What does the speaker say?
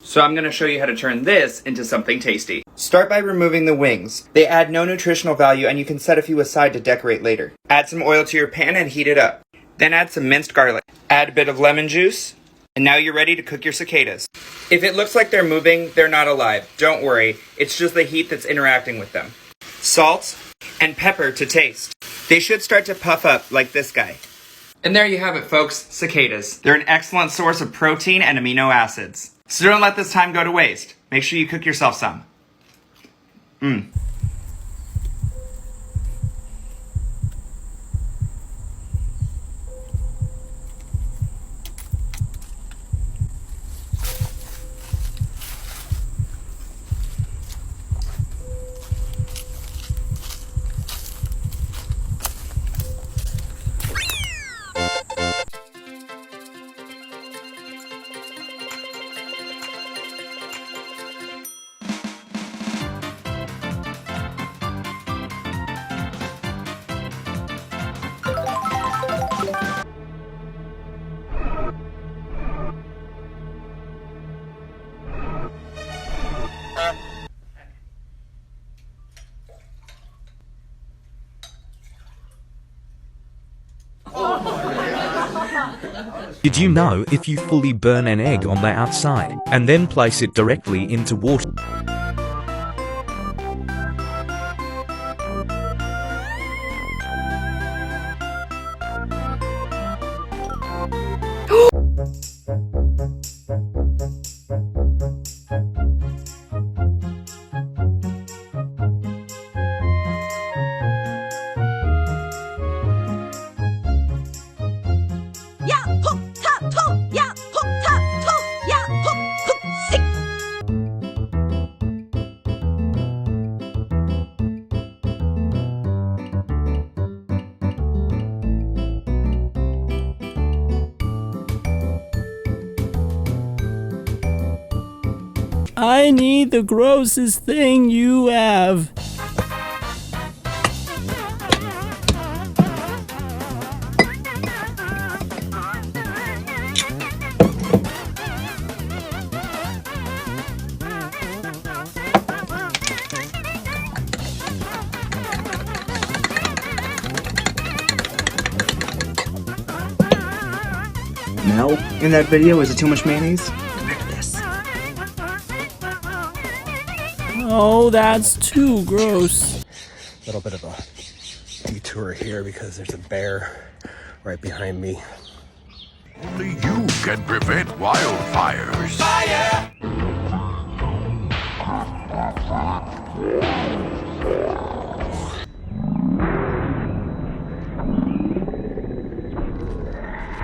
So I'm going to show you how to turn this into something tasty. Start by removing the wings. They add no nutritional value and you can set a few aside to decorate later. Add some oil to your pan and heat it up. Then add some minced garlic. Add a bit of lemon juice. And now you're ready to cook your cicadas. If it looks like they're moving, they're not alive. Don't worry, it's just the heat that's interacting with them. Salt and pepper to taste. They should start to puff up like this guy. And there you have it, folks, cicadas. They're an excellent source of protein and amino acids. So don't let this time go to waste. Make sure you cook yourself some. Did you know if you fully burn an egg on the outside and then place it directly into water, I need the grossest thing you have. Mel, in that video, is it too much mayonnaise? Oh, that's too gross. A little bit of a detour here because there's a bear right behind me. Only you can prevent wildfires. Fire!